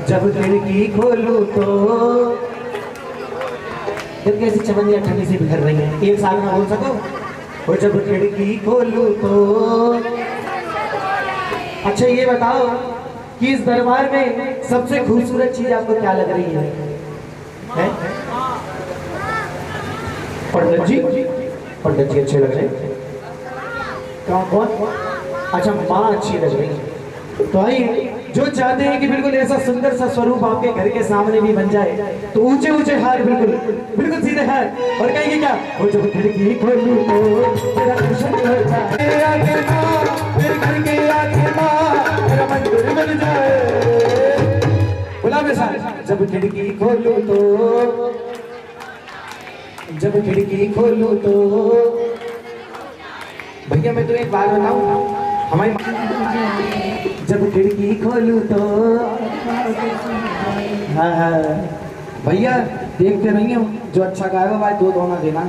जब खिड़की खोलूं तो जब कैसी चमनियाँ ठंडी से बिखर रही हैं, एक साल में बोल सको। और जब खिड़की खोलूं तो अच्छा ये बताओ कि इस दरबार में सबसे खूबसूरत चीज आपको क्या लग रही है? पंडित जी, पंडित जी अच्छे लग रहे हैं। कौन? अच्छा माँ अच्छी लग रही है। तो आइए, जो चाहते हैं कि बिल्कुल ऐसा सुंदर सा स्वरूप आपके घर के सामने भी बन जाए तो ऊंचे ऊंचे हार, बिल्कुल बिल्कुल सीधे हार, और कहेंगे क्या? वो जब खिड़की खोलूं तो तेरा दर्शन हो जाए, तेरे आगे माँ, तेरे घर के आगे माँ, तेरा मंदिर बन जाए। बोला मेरे साथ, जब खिड़की खोलूं तो, जब खिड़की खोलूं तो। भैया मैं तो एक बात बताऊं, हमारी जब खिड़की खोलूं तो, हाँ भैया देखते नहीं हो, जो अच्छा गाएगा भाई दो दोना देना,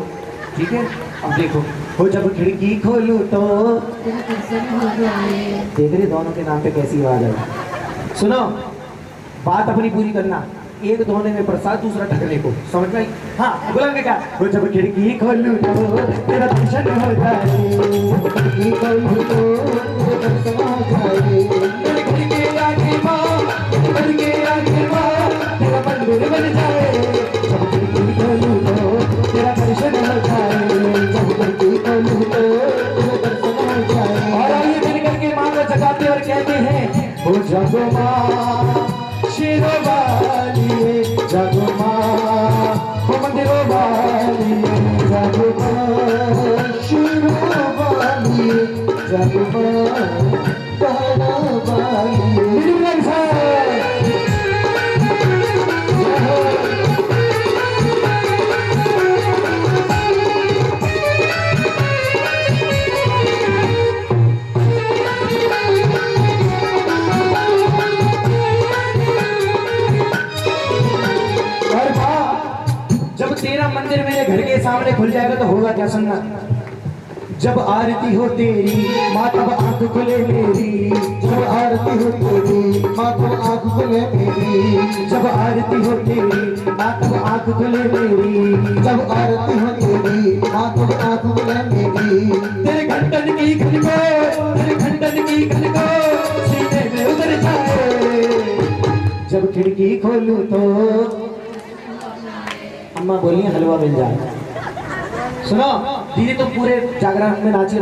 ठीक है? अब देखो, हो जब खिड़की खोलूं तो, देख रहे दोनों के नाम पे कैसी आवाज है। सुनो, बात अपनी पूरी करना, एक धोने में प्रसाद, दूसरा ढकने को, समझ में? हाँ बोलेंगे क्या? वो जब खिड़की खोलूं तो तेरा दर्शन हो जाए, खिड़की खोलूं तो तेरा दर्शन हो जाए, तेरे घर के आगे माँ, घर के आगे माँ, तेरा मंदिर बन जाए। जब खिड़की खोलूं तो तेरा दर्शन हो जाए, जब खिड़की खोलूं तो तेरा दर्शन हो जाए। और आइए मिल करके माँ को जगाते और कहते हैं, हो जब माँ शेरों वाली, जगो माँ वो मंदिरों वाली, जगो माँ शेरों वाली, जगो माँ पहाड़ों वाली। तेरा मंदिर मेरे घर के सामने खुल जाएगा तो होगा क्या? सुनना, जब आरती हो तेरी माँ तब आंख खुले मेरी, जब आरती हो तेरी माँ तब आंख खुले मेरी, जब आरती हो तेरी माँ तब आंख खुले मेरी, जब आरती हो तेरी माँ तब आंख खुले मेरी। तेरे घंटन की खनको, तेरे घंटन की खनको सीने में उतर जाए, जब खिड़की खोलूं तो। अम्मा बोलिए हलवा मिल जाए। सुनो दीदी, तुम पूरे जागरण में नाचिए।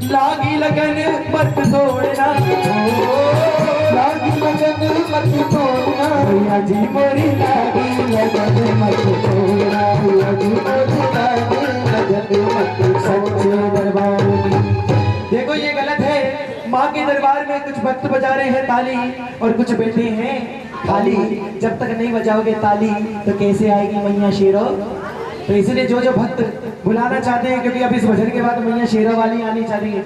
लागी लगन मत तोड़ना, लागी लगन मत तोड़ना, भैया जी मोरी लागी लगन मत तोड़ना, भैया जी मोरी लागी लगन मत तोड़ना। दरबार देखो ये गलत है, माँ के दरबार में कुछ भक्त बजा रहे हैं ताली और कुछ बैठे हैं खाली। जब तक नहीं बजाओगे ताली तो कैसे आएगी मैया शेरों? तो इसलिए जो जो भक्त बुलाना चाहते हैं, क्योंकि अब इस भजन के बाद मैया शेरों वाली आनी चाहिए,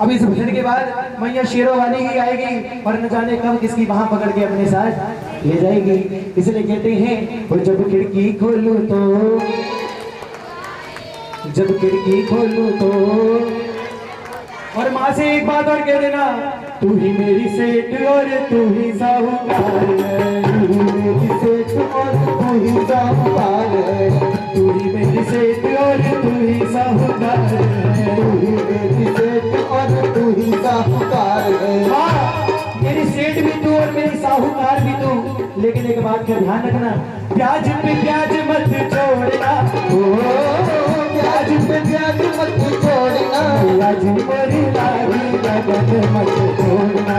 अब इस भजन के बाद मैया शेरों वाली ही आएगी और न जाने कब किसकी वहां पकड़ के अपने साथ ले जाएगी। इसलिए कहते हैं, और जब खिड़की खोलूं तो, जब खिड़की खोलूं तो। और माँ से एक बात और कह देना, तू ही मेरी सेठ और तू ही साहूकार है, तू ही मेरी सेठ और तू ही साहूकार है, तू ही मेरी सेठ और तू ही साहूकार है, तू ही मेरी सेठ और तू ही साहूकार है। माँ मेरी सेठ भी तू और मेरी साहूकार भी तू, लेकिन एक बात का ध्यान रखना, प्याज पे प्याज मत छोड़ना, प्याज पे प्याज मत छोड़ना, प्याज मोरी लागी लगन मत छोड़ना,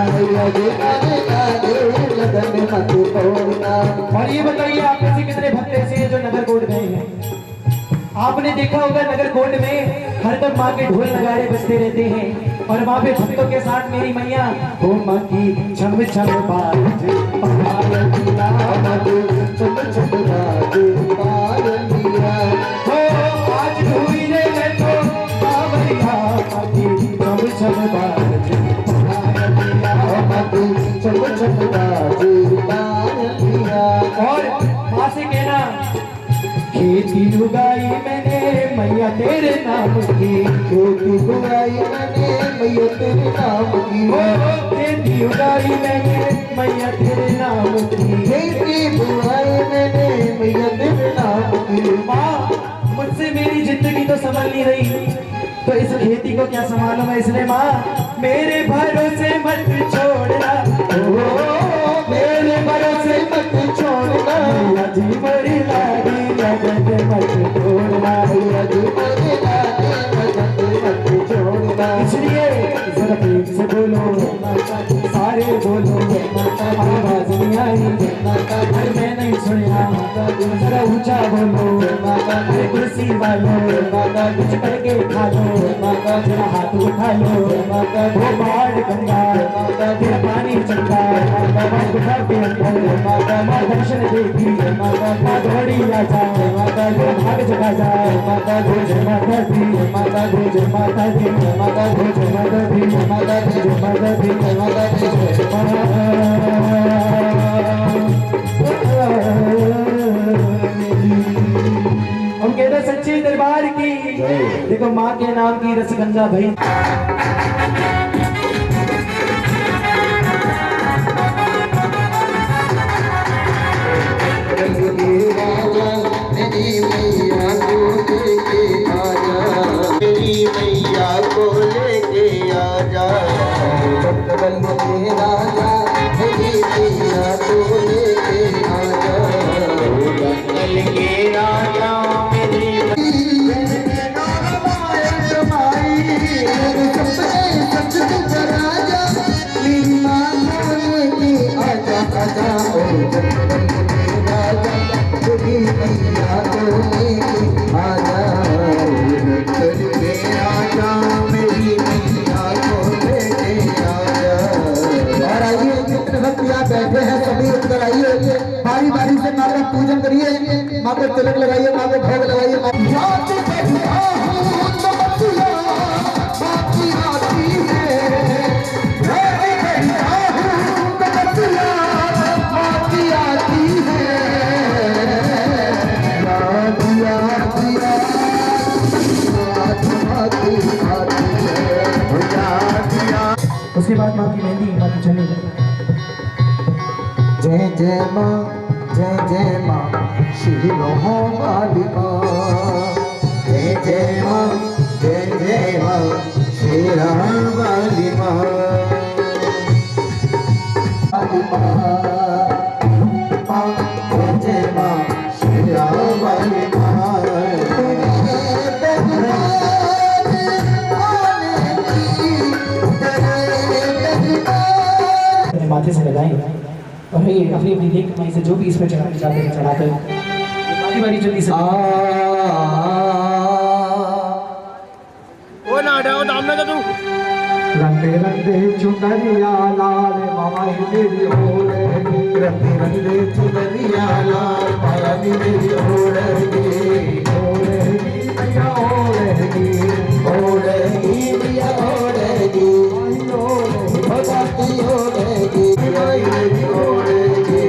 लगन मत छोड़ना। और ये बताइए, आप में से कितने भक्त ऐसे हैं जो नगर कोट गए हैं? आपने देखा होगा नगर कोट में हरदम माँ के ढोल नगाड़े बजते रहते हैं और वहाँ पे भक्तों के साथ मेरी मैया हो माँ की छम छम बाज, और माँ से कहना खेती उगाई मैंने मैया तेरे नाम की, खेती उगाई मैंने मैया तेरे नाम की, खेती उगाई मैंने मैया तेरे नाम की, खेती उगाई मैंने मैया तेरे नाम की। माँ मुझसे मेरी जिंदगी तो संभल नहीं रही, तो इस खेती को क्या संभालूं मैं, इसलिए माँ मेरे भरोसे मत छोड़ना, मेरे भरोसे मत छोड़ना, मैया जी बड़ी लागी लगन मत छोड़ना, मैया जी बड़ी लागी लगन मत छोड़ना। इसलिए जरा प्रेम से बोलो सारे बोलो, आवाज नहीं आई अरे मैं नहीं सुना, जरा ऊंचा बोलो अरे कुर्सी वालो कुछ करके खा लो, जरा हाथ उठा लो वो बाढ़ गंगा तेरा पानी चंगा, गुफा के अंदर माँ दर्शन देगी, माँ दौड़ी आ जाए, भाग जगा जाए, भोज माता दी, भोज माता दी, भोज माता दी, माता दी, माता दी, माता दी, हम कहते सच्चे दरबार की, देखो माँ के नाम की रसगंजा भाई। मेरी मैया को लेके आजा, मेरी मैया को लेके आजा, बंगल के राजा मेरी मैया को लेके आजा, बंगल के राजा मेरी सच राजा मेरी माँ को लेके आजा, आजा ओ बंगल के राजा मेरी मैया को लेके आजा, करके आजा मेरी मैया को लेके आजा। और आइए जितने भक्त यहाँ बैठे हैं सभी अंदर आइए, बारी बारी से माँ का पूजन करिए, माँ को तिलक लगाइए, माँ को भोग लगाइए। उसके बाद माँ की मेहंदी, माँ की चली। जय जय माँ, जय जय माँ शीलों वाली माँ, जय जय माँ, जय जय माँ शेरा वाली माँ, वाली माँ, जय जय माँ शेरा वाली माँ। माथे से लगाएं और ये अपनी अपनी लेख माई से जो भी इस पर चढ़ाने चाहते हैं चढ़ाते हैं, बारी बारी जल्दी से। ओ ना डाओ दाम ना तू रंगे रंगे चुनरिया लाल मामा मेरी ओढ़ेगी, रंगे रंगे चुनरिया लाल माया मेरी ओढ़ेगी, ओढ़ेगी मैया ओढ़ेगी, ओढ़ेगी मैया ओढ़ेगी, भगवती ओढ़ेगी मेरी ओढ़ेगी,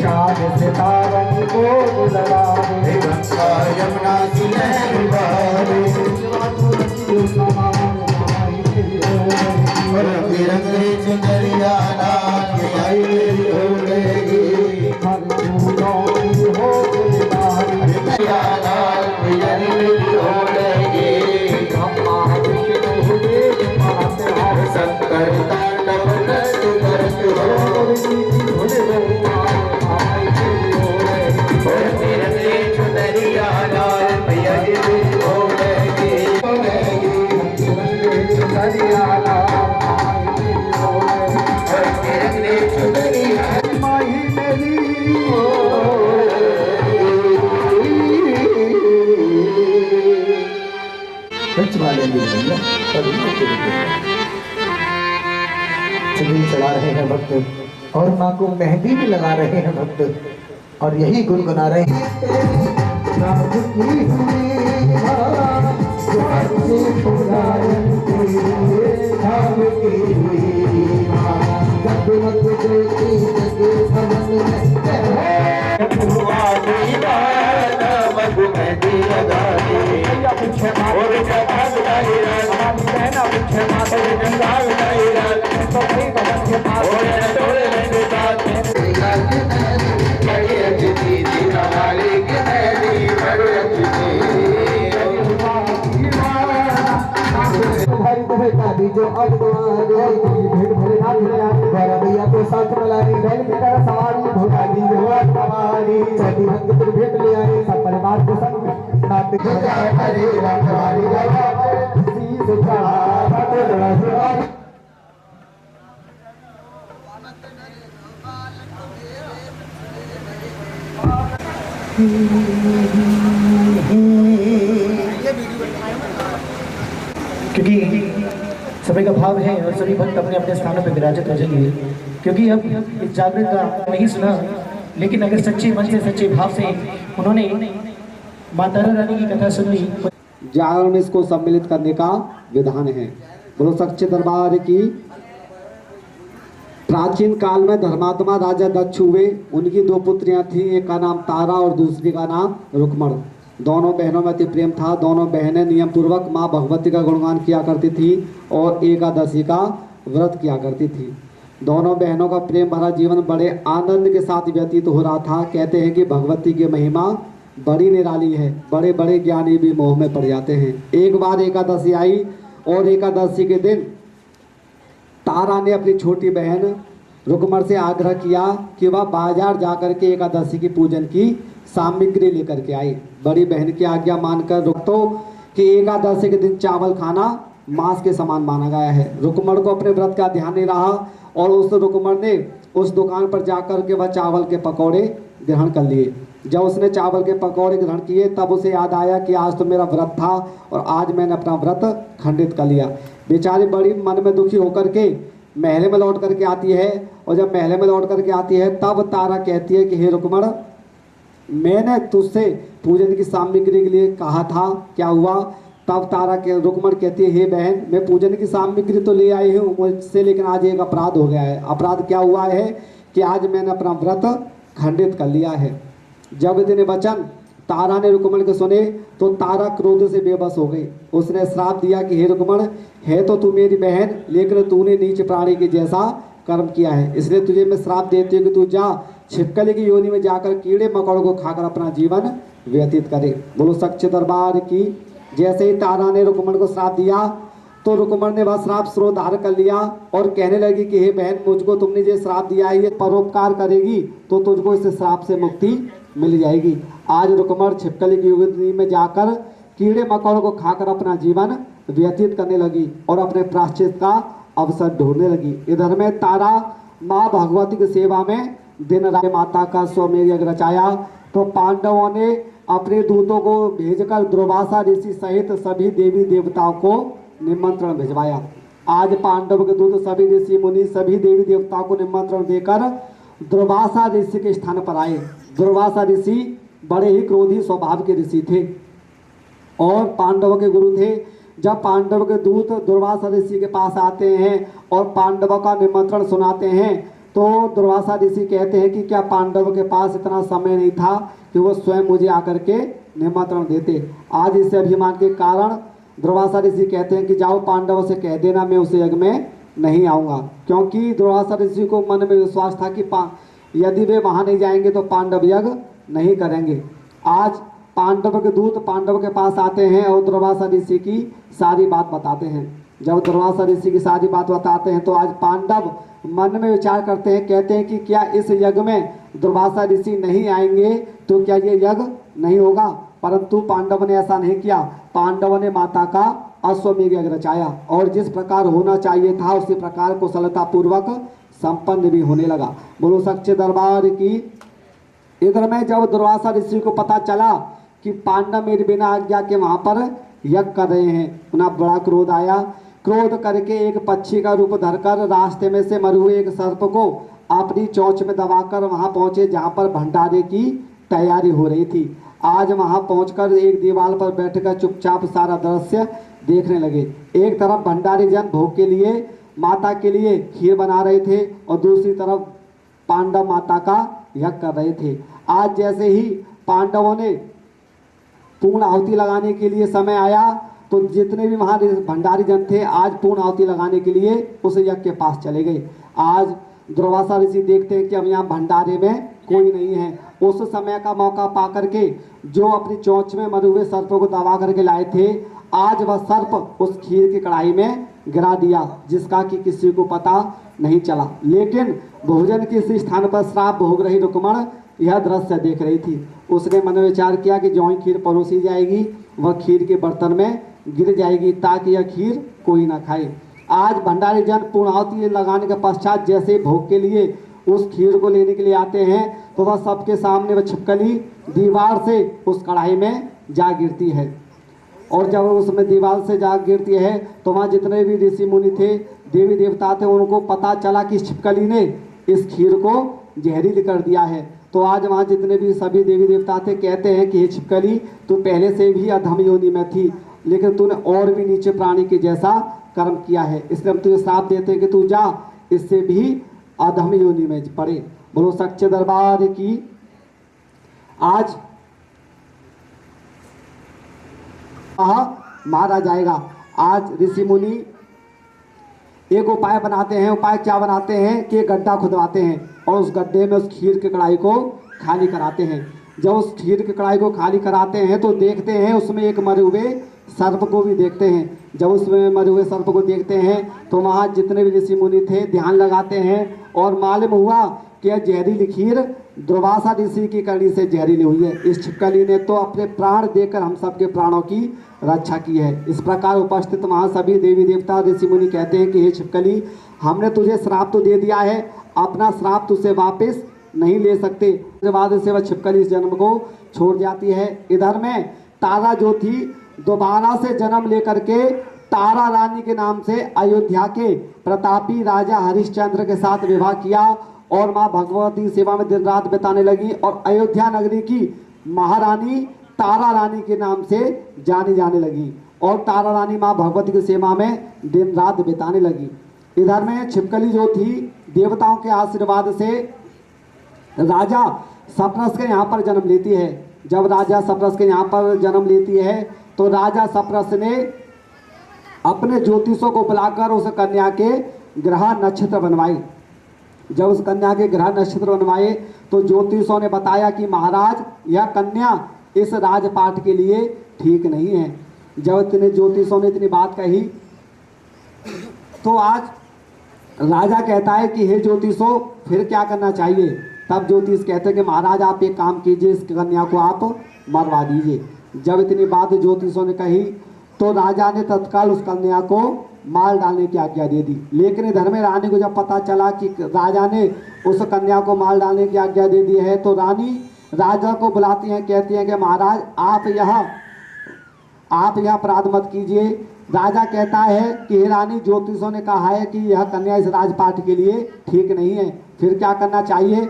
चाँद सितारों को बुलवा दे, गंगा यमुना की लहर बहारे, रंगे रंगे चुनरिया लाल आई मेरी ओढ़ेगी, लाल मेरी ओढ़ेगी, शंकर तांडव करते करते रंगे रंगे चुनरिया लाल मेरी ओढ़ेगी, चुनरिया लाल माही मेरी चुनरी चढ़ा रहे हैं भक्त और माँ को मेहंदी भी लगा रहे हैं भक्त और यही गुनगुना रहे हैं। जो अब तुम्हारे भेंट भरे नाथ भरा भैया को साथ मिलानी बैल की तरह सवारी भोगा दी हमारी छठी रंग तुम भेंट ले आए सब परिवार को संग नाथ हरे राम हमारी सी सुखा क्योंकि सभी का भाव है और सभी भक्त अपने अपने स्थानों पर विराजित हो जाइए, क्योंकि अब इस जागरण का नहीं सुना, लेकिन अगर सच्चे मन से सच्चे भाव से उन्होंने माता रानी की कथा सुन ली। जागरण में इसको सम्मिलित करने का विधान है। बोलो सच्चे दरबार की। प्राचीन काल में धर्मात्मा राजा दक्ष हुए, उनकी दो पुत्रियां थीं, एक का नाम तारा और दूसरी का नाम रुक्मण। दोनों बहनों में अति प्रेम था। दोनों बहनें नियम पूर्वक माँ भगवती का गुणगान किया करती थी और एकादशी का व्रत किया करती थी। दोनों बहनों का प्रेम भरा जीवन बड़े आनंद के साथ व्यतीत हो रहा था। कहते हैं कि भगवती की महिमा बड़ी निराली है, बड़े बड़े ज्ञानी भी मोह में पड़ जाते हैं। एक बार एकादशी आई और एकादशी के दिन तारा ने अपनी छोटी बहन रुक्मण से आग्रह किया कि वह बाजार जाकर के एकादशी की पूजन की सामग्री लेकर के आई। बड़ी बहन की आज्ञा मानकर रुकतो कि एकादशी के दिन चावल खाना मांस के समान माना गया है। रुक्मण को अपने व्रत का ध्यान नहीं रहा और उस रुक्मण ने उस दुकान पर जाकर के वह चावल के पकौड़े ग्रहण कर लिए। जब उसने चावल के पकौड़े ग्रहण किए तब उसे याद आया कि आज तो मेरा व्रत था और आज मैंने अपना व्रत खंडित कर लिया। बेचारी बड़ी मन में दुखी होकर के महल में लौट करके आती है और जब महल में लौट करके आती है तब तारा कहती है कि हे रुक्मण, मैंने तुझसे पूजन की सामग्री के लिए कहा था, क्या हुआ? तब तारा के रुक्मण कहती है, हे बहन, मैं पूजन की सामग्री तो ले आई हूँ मुझसे, लेकिन आज एक अपराध हो गया है। अपराध क्या हुआ है कि आज मैंने अपना व्रत खंडित कर लिया है। जब इतने वचन तारा ने रुक्मण के सुने तो तारा क्रोध से बेबस हो गई। उसने श्राप दिया कि हे रुक्मण, है तो तू मेरी बहन, लेकिन तूने नीच प्राणी के जैसा कर्म किया है, इसलिए तुझे मैं श्राप देती हूँ कि तू जा छिपकली की योनि में जाकर कीड़े मकोड़ों को खाकर अपना जीवन व्यतीत करे। बोलो सच्चे दरबार की। जैसे ही तारा ने रुक्मण को श्राप दिया तो रुक्मण ने वह श्राप स्रोत धारण कर लिया और कहने लगी कि हे बहन, मुझको तुमने जो श्राप दिया है ये परोपकार करेगी तो तुझको इस श्राप से मुक्ति मिल जाएगी। आज रुक्मण छिपकली की योनि में जाकर कीड़े मकोड़ों को खाकर अपना जीवन व्यतीत करने लगी और अपने प्रायश्चित का अवसर ढूंढने लगी। इधर में तारा माँ भगवती की सेवा में दिन रात माता का स्वमेव रचाया तो पांडवों ने अपने दूतों को भेजकर दुर्वासा ऋषि सहित सभी देवी देवताओं को निमंत्रण भिजवाया। आज पांडव के दूत सभी ऋषि मुनि सभी देवी देवताओं को निमंत्रण देकर दुर्वासा ऋषि के स्थान पर आए। दुर्वासा ऋषि बड़े ही क्रोधी स्वभाव के ऋषि थे और पांडवों के गुरु थे। जब पांडव के दूत दुर्वासा ऋषि के पास आते हैं और पांडवों का निमंत्रण सुनाते हैं तो दुर्वासा ऋषि कहते हैं कि क्या पांडव के पास इतना समय नहीं था कि वो स्वयं मुझे आकर के निमंत्रण देते। आज इस अभिमान के कारण दुर्वासा ऋषि कहते हैं कि जाओ पांडवों से कह देना मैं उस यज्ञ में नहीं आऊँगा, क्योंकि दुर्वासा ऋषि को मन में विश्वास था कि यदि वे वहाँ नहीं जाएंगे तो पांडव यज्ञ नहीं करेंगे। आज पांडव के दूत पांडव के पास आते हैं और दुर्वासा ऋषि की सारी बात बताते हैं। जब दुर्वासा ऋषि की सारी बात बताते हैं तो आज पांडव मन में विचार करते हैं, कहते हैं कि क्या इस यज्ञ में दुर्वासा ऋषि नहीं आएंगे तो क्या ये यज्ञ नहीं होगा। परंतु पांडव ने ऐसा नहीं किया। पांडव ने माता का अश्वमेध यज्ञ रचाया और जिस प्रकार होना चाहिए था उसी प्रकार कुशलता पूर्वक संपन्न भी होने लगा। बोलो सच्चे दरबार की। इधर में जब दुर्वासा ऋषि को पता चला कि पांडव मेरे बिना आज्ञा के वहाँ पर यज्ञ कर रहे हैं, उन्हें बड़ा क्रोध आया। क्रोध करके एक पक्षी का रूप धरकर रास्ते में से मरे हुए एक सर्प को अपनी चोंच में दबाकर वहां पहुंचे जहां पर भंडारे की तैयारी हो रही थी। आज वहां पहुंचकर एक दीवार पर बैठकर चुपचाप सारा दृश्य देखने लगे। एक तरफ भंडारी जन भोग के लिए माता के लिए खीर बना रहे थे और दूसरी तरफ पांडव माता का यज्ञ कर रहे थे। आज जैसे ही पांडवों ने पूर्ण आहुति लगाने के लिए समय आया तो जितने भी वहाँ भंडारी जन थे आज पूर्ण आहुति लगाने के लिए उस यज्ञ के पास चले गए। आज दुर्वासा ऋषि देखते हैं कि अब यहाँ भंडारे में कोई नहीं है। उस समय का मौका पा करके जो अपनी चोंच में मरे हुए सर्पों को दबा करके लाए थे, आज वह सर्प उस खीर की कढ़ाई में गिरा दिया, जिसका कि किसी को पता नहीं चला। लेकिन भोजन के इसी स्थान पर श्राप भोग रही रुक्मण यह दृश्य देख रही थी। उसने मन में विचार किया कि जो ही खीर परोसी जाएगी वह खीर के बर्तन में गिर जाएगी, ताकि यह खीर कोई ना खाए। आज भंडारी जन पूर्णाहुति लगाने के पश्चात जैसे भोग के लिए उस खीर को लेने के लिए आते हैं, तो वह सबके सामने वह छिपकली दीवार से उस कढ़ाई में जा गिरती है। और जब उसमें दीवार से जा गिरती है तो वहाँ जितने भी ऋषि मुनि थे, देवी देवता थे, उनको पता चला कि छिपकली ने इस खीर को जहरीली कर दिया है। तो आज वहाँ जितने भी सभी देवी देवता थे कहते हैं कि हे छिपकली, तू पहले से भी अधम योनि में थी, लेकिन तूने और भी नीचे प्राणी के जैसा कर्म किया है, इसलिए हम तुझे श्राप देते हैं कि तू जा इससे भी अधम योनि में पड़े। बोलो सच्चे दरबार की। आज मारा जाएगा। आज ऋषि मुनि एक उपाय बनाते हैं। उपाय क्या बनाते हैं कि एक गड्ढा खुदवाते हैं और उस गड्ढे में उस खीर की कढ़ाई को खाली कराते हैं। जब उस खीर की कढ़ाई को खाली कराते हैं तो देखते हैं उसमें एक मरे हुए सर्प को भी देखते हैं। जब उसमें मरे हुए सर्प को देखते हैं तो वहाँ जितने भी ऋषि मुनि थे ध्यान लगाते हैं और मालूम हुआ कि यह जहरीली खीर दुर्वासा ऋषि की करनी से जहरीली हुई है। इस छिपकली ने तो अपने प्राण देकर हम सबके प्राणों की रक्षा की है। इस प्रकार उपस्थित वहाँ सभी देवी देवता ऋषि मुनि कहते हैं कि हे छिपकली, हमने तुझे श्राप तो दे दिया है, अपना श्राप तुझसे वापस नहीं ले सकते। उसके बाद से वह छिपकली इस जन्म को छोड़ जाती है। इधर में तारा जो थी दोबारा से जन्म लेकर के तारा रानी के नाम से अयोध्या के प्रतापी राजा हरिश्चंद्र के साथ विवाह किया और माँ भगवती सेवा में दिन रात बिताने लगी और अयोध्या नगरी की महारानी तारा रानी के नाम से जानी जाने लगी और तारा रानी माँ भगवती की सेवा में दिन रात बिताने लगी। इधर में छिपकली जो थी देवताओं के आशीर्वाद से राजा सप्रस के यहाँ पर जन्म लेती है। जब राजा सप्रस के यहाँ पर जन्म लेती है तो राजा सप्रस ने अपने ज्योतिषों को बुलाकर उस कन्या के ग्रह नक्षत्र बनवाए। जब उस कन्या के ग्रह नक्षत्र बनवाए तो ज्योतिषों ने बताया कि महाराज यह कन्या इस राजपाट के लिए ठीक नहीं है। जब इतने ज्योतिषों ने इतनी बात कही तो आज राजा कहता है कि हे ज्योतिषों फिर क्या करना चाहिए। तब ज्योतिष कहते हैं कि महाराज आप एक काम कीजिए, इस कन्या को आप मरवा दीजिए। जब इतनी बात ज्योतिषों ने कही तो राजा ने तत्काल उस कन्या को मार डालने की आज्ञा दे दी। लेकिन इधर में रानी को जब पता चला कि राजा ने उस कन्या को मार डालने की आज्ञा दे दी है तो रानी राजा को बुलाती हैं, कहती हैं कि महाराज आप यह अपराध मत कीजिए। राजा कहता है कि हे रानी, ज्योतिषों ने कहा है कि यह कन्या इस राजपाट के लिए ठीक नहीं है, फिर क्या करना चाहिए।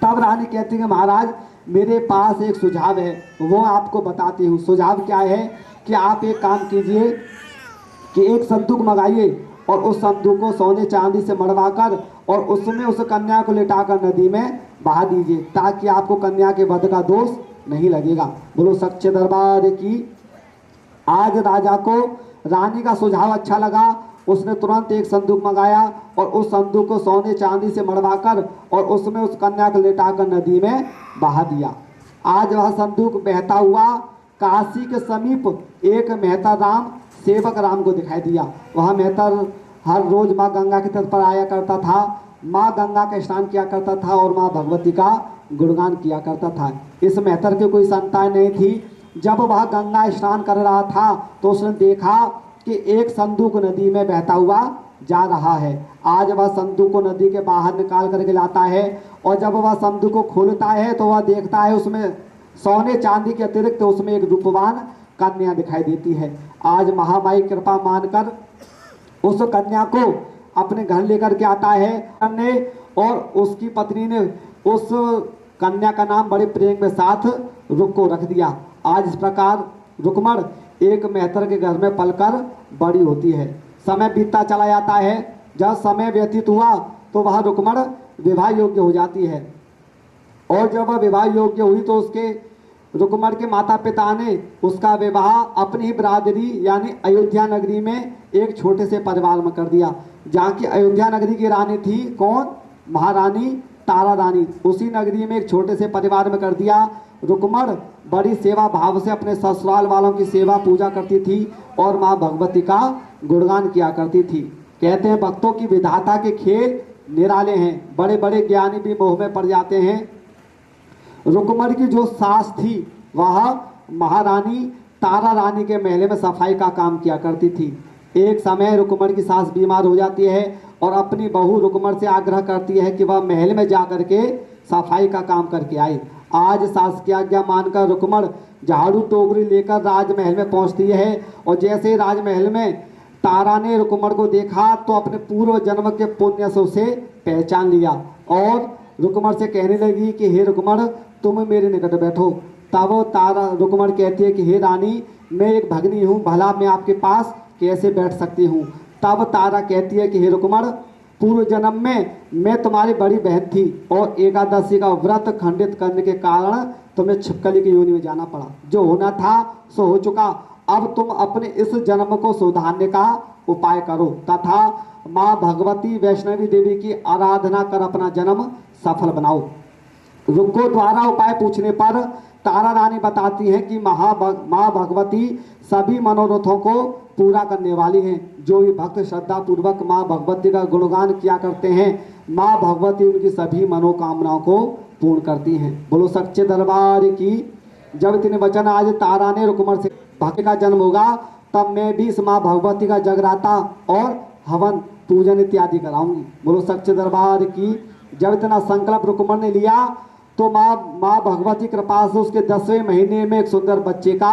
तब रानी कहती है महाराज मेरे पास एक सुझाव है, वो आपको बताती हूँ। सुझाव क्या है कि आप एक काम कीजिए कि एक संदूक मंगाइए और उस संदूक को सोने चांदी से मढ़वाकर और उसमें उस कन्या को लिटाकर नदी में बहा दीजिए, ताकि आपको कन्या के वध का दोष नहीं लगेगा। बोलो सच्चे दरबार की। आज राजा को रानी का सुझाव अच्छा लगा। उसने तुरंत एक संदूक मंगाया और उस संदूक को सोने चांदी से मढ़वाकर और उसमें उस कन्या को लिटाकर नदी में बहा दिया। आज वह संदूक बहता हुआ काशी के समीप एक मेहतर राम सेवक राम को दिखाई दिया। वह मेहतर हर रोज माँ गंगा के तट पर आया करता था, माँ गंगा का स्नान किया करता था और माँ भगवती का गुणगान किया करता था। इस मेहतर की कोई संतान नहीं थी। जब वह गंगा स्नान कर रहा था तो उसने देखा कि एक संदूक नदी में बहता हुआ जा रहा है। आज वह संदूक को नदी के बाहर निकाल करके लाता है और जब वह संदूक को खोलता है तो वह देखता है उसमें सोने चांदी के अतिरिक्त उसमें एक रूपवान कन्या दिखाई देती है। आज महामाई कृपा मानकर उस कन्या को अपने घर लेकर के आता है और उसकी पत्नी ने उस कन्या का नाम बड़े प्रेम के साथ रुक को रख दिया। आज इस प्रकार रुक्मण एक मेहतर के घर में पलकर बड़ी होती है। समय बीतता चला जाता है। जब समय व्यतीत हुआ तो वह रुक्मण विवाह योग्य हो जाती है और जब वह विवाह योग्य हुई तो उसके रुक्मण के माता पिता ने उसका विवाह अपनी ही बिरादरी यानी अयोध्या नगरी में एक छोटे से परिवार में कर दिया। जहाँ की अयोध्या नगरी की रानी थी कौन? महारानी तारा रानी। उसी नगरी में एक छोटे से परिवार में कर दिया। रुक्मण बड़ी सेवा भाव से अपने ससुराल वालों की सेवा पूजा करती थी और माँ भगवती का गुणगान किया करती थी। कहते हैं भक्तों की विधाता के खेल निराले हैं, बड़े बड़े ज्ञानी भी मोह में पड़ जाते हैं। रुक्मण की जो सास थी वह महारानी तारा रानी के महल में सफाई का काम किया करती थी। एक समय रुक्मण की सास बीमार हो जाती है और अपनी बहू रुक्मण से आग्रह करती है कि वह महल में जा करके सफाई का काम करके आए। आज सास की आज्ञा मानकर रुक्मण झाड़ू टोकरी लेकर राजमहल में पहुंचती है और जैसे ही राजमहल में तारा ने रुक्मण को देखा तो अपने पूर्व जन्म के पुण्य से उसे पहचान लिया और रुक्मण से कहने लगी कि हे रुक्मण तुम मेरे निकट बैठो। तब वो तारा रुक्मण कहती है कि हे रानी मैं एक भगनी हूँ, भला मैं आपके पास कैसे बैठ सकती हूँ। तब तारा कहती है कि हे रुक्मण पूर्व जन्म में मैं तुम्हारी बड़ी बहन थी और एकादशी का व्रत खंडित करने के कारण तुम्हें छिपकली की योनि में जाना पड़ा। जो होना था सो हो चुका, अब तुम अपने इस जन्म को सुधारने का उपाय करो तथा माँ भगवती वैष्णवी देवी की आराधना कर अपना जन्म सफल बनाओ। रुक्को द्वारा उपाय पूछने पर तारा रानी बताती है कि माँ भगवती सभी मनोरथों को पूरा करने वाली हैं। जो भी भक्त श्रद्धा पूर्वक माँ भगवती का गुणगान किया करते हैं माँ भगवती उनकी सभी मनोकामनाओं को पूर्ण करती हैं। बोलो सच्चे दरबार की। जब इतने वचन आज तारा ने रुक्मण से भक्त का जन्म होगा तब मैं भी इस माँ भगवती का जगराता और हवन पूजन इत्यादि कराऊंगी। बोलो सच्चे दरबार की। जब इतना संकल्प रुक्मण ने लिया तो माँ भगवती कृपा से उसके 10वें महीने में एक सुंदर बच्चे का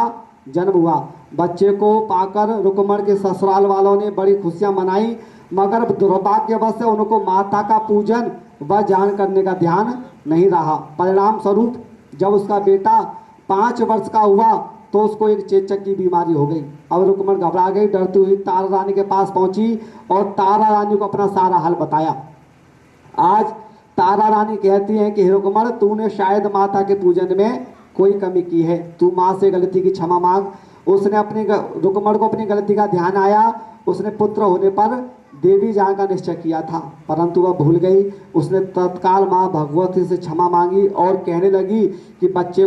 जन्म हुआ। बच्चे को पाकर रुक्मण के ससुराल वालों ने बड़ी खुशियां मनाई, मगर दुर्भाग्यवश से उनको माता का पूजन व ध्यान करने का ध्यान नहीं रहा। परिणाम स्वरूप जब उसका बेटा 5 वर्ष का हुआ तो उसको एक चेचक की बीमारी हो गई। अब रुक्मण घबरा गई, डरती हुई तारा रानी के पास पहुंची और तारा रानी को अपना सारा हाल बताया। आज तारा रानी कहती है कि हे रुक्मण तूने शायद माता के पूजन में कोई कमी की है, तू माँ से गलती की क्षमा मांग। उसने रुक्मण को अपनी गलती का ध्यान आया। उसने पुत्र होने पर देवी जान का निश्चय किया था परंतु वह भूल गई। उसने तत्काल माँ भगवती से क्षमा मांगी और कहने लगी कि बच्चे